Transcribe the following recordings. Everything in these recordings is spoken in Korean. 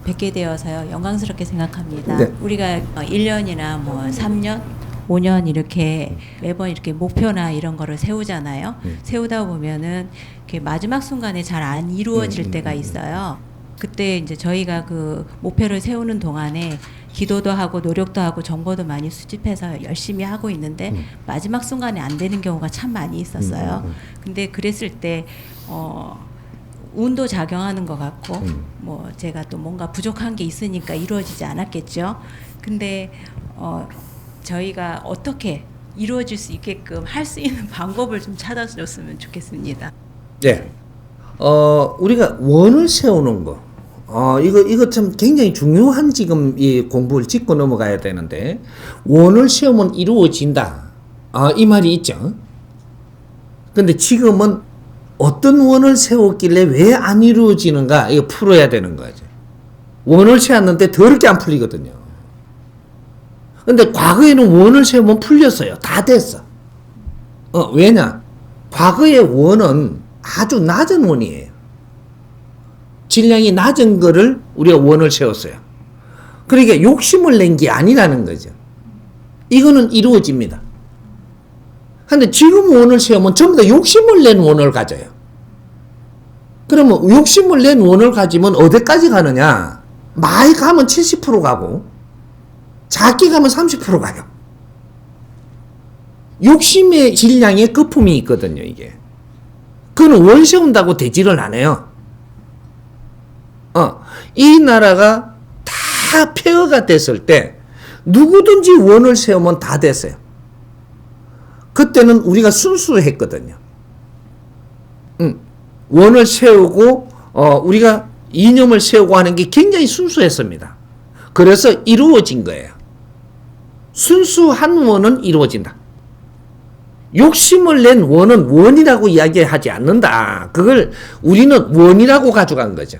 뵙게 되어서요 영광스럽게 생각합니다. 네. 우리가 1년이나 뭐 3년, 5년 이렇게 매번 이렇게 목표나 이런 거를 세우잖아요. 세우다 보면은 이렇게 마지막 순간에 잘 안 이루어질 때가 있어요. 그때 이제 저희가 그 목표를 세우는 동안에 기도도 하고 노력도 하고 정보도 많이 수집해서 열심히 하고 있는데 마지막 순간에 안 되는 경우가 참 많이 있었어요. 근데 그랬을 때 운도 작용하는 것 같고 뭐 제가 또 뭔가 부족한 게 있으니까 이루어지지 않았겠죠. 근데 저희가 어떻게 이루어질 수 있게끔 할 수 있는 방법을 좀 찾아줬으면 좋겠습니다. 네. 우리가 원을 세우는 거. 이거 참 굉장히 중요한 지금 이 공부를 짚고 넘어가야 되는데, 원을 세우면 이루어진다. 이 말이 있죠. 근데 지금은 어떤 원을 세웠길래 왜 안 이루어지는가, 이거 풀어야 되는 거죠. 원을 세웠는데 더럽게 안 풀리거든요. 근데 과거에는 원을 세우면 풀렸어요. 다 됐어. 왜냐? 과거의 원은 아주 낮은 원이에요. 질량이 낮은 거를 우리가 원을 세웠어요. 그러니까 욕심을 낸 게 아니라는 거죠. 이거는 이루어집니다. 근데 지금 원을 세우면 전부 다 욕심을 낸 원을 가져요. 그러면 욕심을 낸 원을 가지면 어디까지 가느냐? 많이 가면 70% 가고 작게 가면 30% 가요. 욕심의 질량의 거품이 있거든요, 이게. 그건 원 세운다고 되지를 않아요. 이 나라가 다 폐허가 됐을 때 누구든지 원을 세우면 다 됐어요. 그때는 우리가 순수했거든요. 원을 세우고 우리가 이념을 세우고 하는 게 굉장히 순수했습니다. 그래서 이루어진 거예요. 순수한 원은 이루어진다. 욕심을 낸 원은 원이라고 이야기하지 않는다. 그걸 우리는 원이라고 가져간 거죠.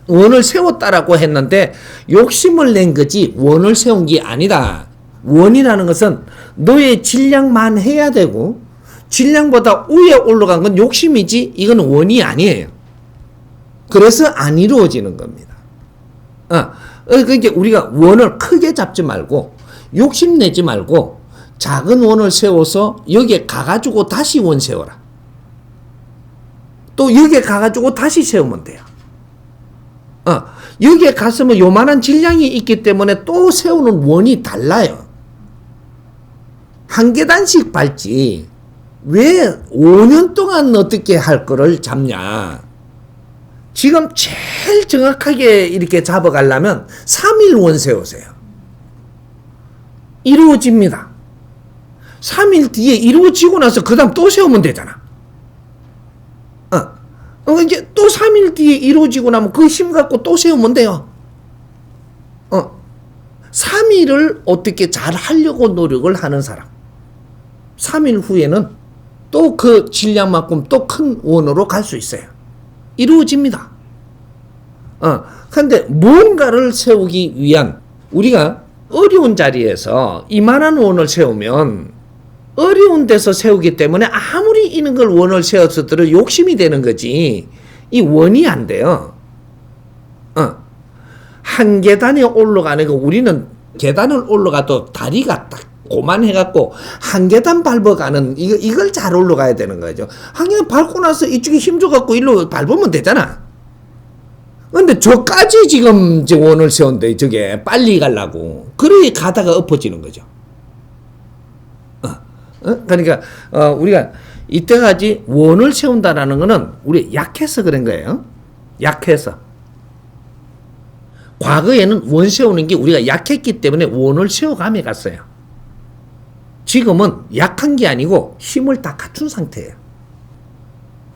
원을 세웠다라고 했는데 욕심을 낸 거지 원을 세운 게 아니다. 원이라는 것은 너의 질량만 해야 되고 질량보다 위에 올라간 건 욕심이지 이건 원이 아니에요. 그래서 안 이루어지는 겁니다. 그러니까 우리가 원을 크게 잡지 말고 욕심내지 말고 작은 원을 세워서 여기에 가가지고 다시 원 세워라. 또 여기에 가가지고 다시 세우면 돼요. 여기에 갔으면 요만한 질량이 있기 때문에 또 세우는 원이 달라요. 한 계단씩 밟지 왜 5년 동안 어떻게 할 거를 잡냐. 지금 제일 정확하게 이렇게 잡아가려면 3일 원 세우세요. 이루어집니다. 3일 뒤에 이루어지고 나서 그 다음 또 세우면 되잖아. 이제 또 3일 뒤에 이루어지고 나면 그 힘 갖고 또 세우면 돼요. 3일을 어떻게 잘 하려고 노력을 하는 사람. 3일 후에는 또 그 질량만큼 또 큰 원으로 갈 수 있어요. 이루어집니다. 근데 뭔가를 세우기 위한 우리가 어려운 자리에서 이만한 원을 세우면 어려운 데서 세우기 때문에 아무리 이런 걸 원을 세웠어도 욕심이 되는 거지 이 원이 안 돼요. 한 계단에 올라가는 거 우리는 계단을 올라가도 다리가 딱 고만해갖고 한 계단 밟아가는 이걸 잘 올라가야 되는 거죠. 한 계단 밟고 나서 이쪽에 힘줘갖고 일로 밟으면 되잖아. 근데 저까지 지금 원을 세운데 저게 빨리 가려고 그래 가다가 엎어지는 거죠. 그러니까 우리가 이때까지 원을 세운다라는 거는 우리 약해서 그런 거예요. 약해서. 과거에는 원 세우는 게 우리가 약했기 때문에 원을 세워가며 갔어요. 지금은 약한 게 아니고 힘을 다 갖춘 상태예요.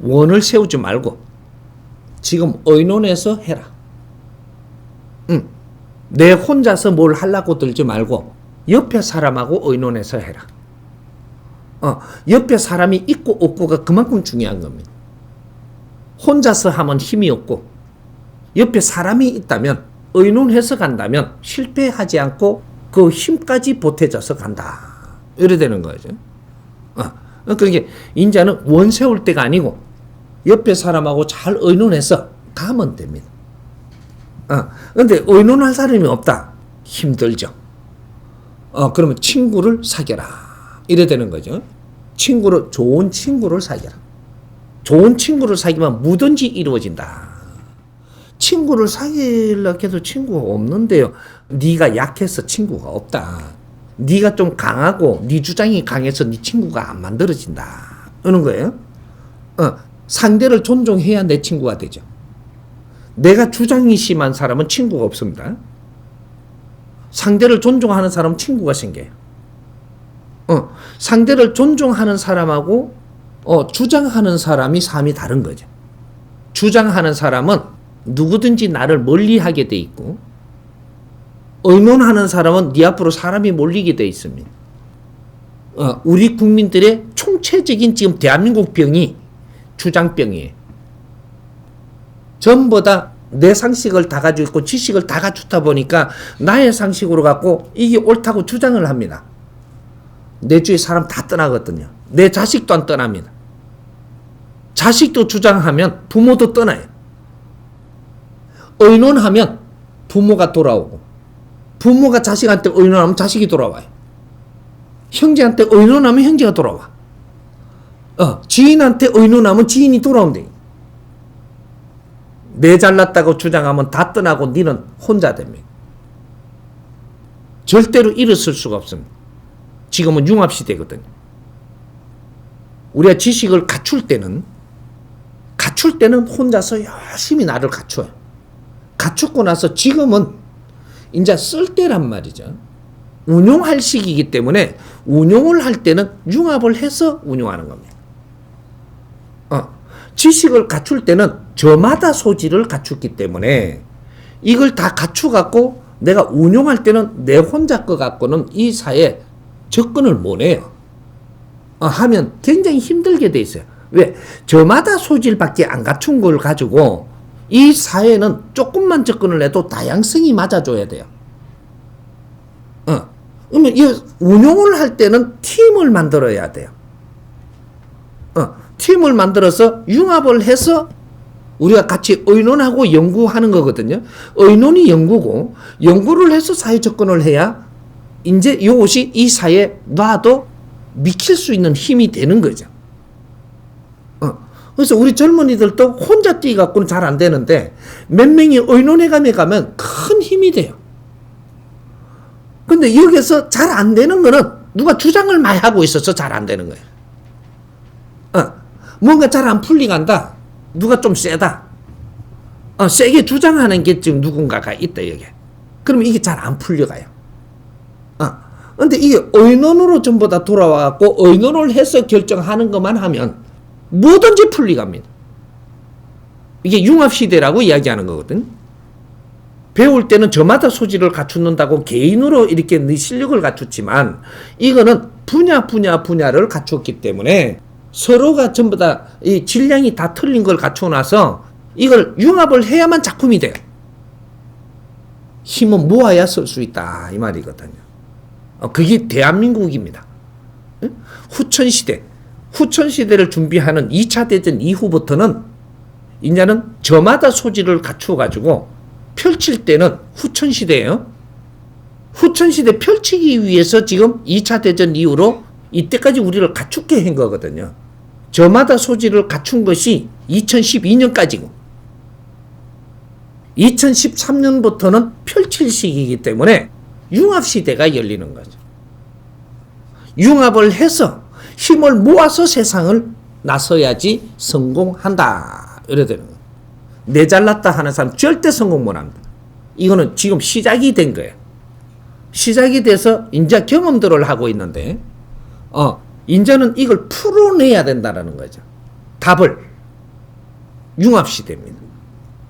원을 세우지 말고 지금 의논해서 해라. 내 혼자서 뭘 하려고 들지 말고 옆에 사람하고 의논해서 해라. 옆에 사람이 있고 없고가 그만큼 중요한 겁니다. 혼자서 하면 힘이 없고 옆에 사람이 있다면 의논해서 간다면 실패하지 않고 그 힘까지 보태져서 간다. 이래 되는 거죠. 그러니까 인자는 원 세울 때가 아니고 옆에 사람하고 잘 의논해서 가면 됩니다. 근데 의논할 사람이 없다. 힘들죠. 그러면 친구를 사귀라. 이래 되는 거죠. 좋은 친구를 사귀라. 좋은 친구를 사귀면 뭐든지 이루어진다. 친구를 사귀려고 해도 친구가 없는데요. 네가 약해서 친구가 없다. 네가 좀 강하고 네 주장이 강해서 네 친구가 안 만들어진다. 이런 거예요. 상대를 존중해야 내 친구가 되죠. 내가 주장이 심한 사람은 친구가 없습니다. 상대를 존중하는 사람은 친구가 생겨요. 상대를 존중하는 사람하고 주장하는 사람이 삶이 다른 거죠. 주장하는 사람은 누구든지 나를 멀리하게 돼 있고, 의논하는 사람은 네 앞으로 사람이 몰리게 돼 있습니다. 우리 국민들의 총체적인 지금 대한민국 병이 주장병이에요. 전부 다 내 상식을 다 가지고 있고 지식을 다 갖추다 보니까 나의 상식으로 갖고 이게 옳다고 주장을 합니다. 내 주위 사람 다 떠나거든요. 내 자식도 안 떠납니다. 자식도 주장하면 부모도 떠나요. 의논하면 부모가 돌아오고, 부모가 자식한테 의논하면 자식이 돌아와요. 형제한테 의논하면 형제가 돌아와. 지인한테 의논하면 지인이 돌아온대. 내 잘났다고 주장하면 다 떠나고 니는 혼자 됩니다. 절대로 일어설 수가 없습니다. 지금은 융합시대거든요. 우리가 지식을 갖출 때는 혼자서 열심히 나를 갖춰요. 갖추고 나서 지금은 이제 쓸 때란 말이죠. 운용할 시기이기 때문에 운용을 할 때는 융합을 해서 운용하는 겁니다. 지식을 갖출 때는 저마다 소질을 갖췄기 때문에 이걸 다 갖추갖고 내가 운용할 때는 내 혼자 거 갖고는 이 사회에 접근을 못 해요. 하면 굉장히 힘들게 돼 있어요. 왜? 저마다 소질밖에 안 갖춘 걸 가지고 이 사회는 조금만 접근을 해도 다양성이 맞아줘야 돼요. 그러면 이 운용을 할 때는 팀을 만들어야 돼요. 팀을 만들어서 융합을 해서 우리가 같이 의논하고 연구하는 거거든요. 의논이 연구고, 연구를 해서 사회 접근을 해야 이제 이것이 이 사회에 놔도 미칠 수 있는 힘이 되는 거죠. 그래서 우리 젊은이들도 혼자 뛰어갖고는 잘 안 되는데 몇 명이 의논회감에 가면 큰 힘이 돼요. 근데 여기서 잘 안 되는 거는 누가 주장을 많이 하고 있어서 잘 안 되는 거예요. 뭔가 잘 안 풀리간다. 누가 좀 세다. 세게 주장하는 게 지금 누군가가 있다, 여기. 그러면 이게 잘 안 풀려가요. 근데 이게 의논으로 전부 다 돌아와갖고 의논을 해서 결정하는 것만 하면 뭐든지 풀리갑니다. 이게 융합시대라고 이야기하는 거거든. 배울 때는 저마다 소질을 갖춘다고 개인으로 이렇게 네 실력을 갖췄지만 이거는 분야를 갖췄기 때문에 서로가 전부 다 이 질량이 다 틀린 걸 갖춰놔서 이걸 융합을 해야만 작품이 돼요. 힘은 모아야 쓸 수 있다 이 말이거든요. 그게 대한민국입니다. 후천시대를 준비하는 2차 대전 이후부터는 이제는 저마다 소질을 갖추어가지고 펼칠 때는 후천시대예요. 후천시대 펼치기 위해서 지금 2차 대전 이후로 이때까지 우리를 갖추게 한 거거든요. 저마다 소질을 갖춘 것이 2012년까지고 2013년부터는 펼칠 시기이기 때문에 융합시대가 열리는 거죠. 융합을 해서 힘을 모아서 세상을 나서야지 성공한다. 이래 되는 거예요. 내 잘났다 하는 사람 절대 성공 못합니다. 이거는 지금 시작이 된 거예요. 시작이 돼서 이제 경험들을 하고 있는데 이제는 이걸 풀어내야 된다는 거죠. 답을 융합시대입니다.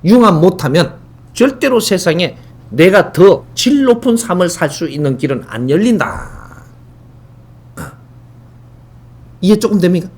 융합 못하면 절대로 세상에 내가 더 질 높은 삶을 살 수 있는 길은 안 열린다. 이해 조금 됩니까?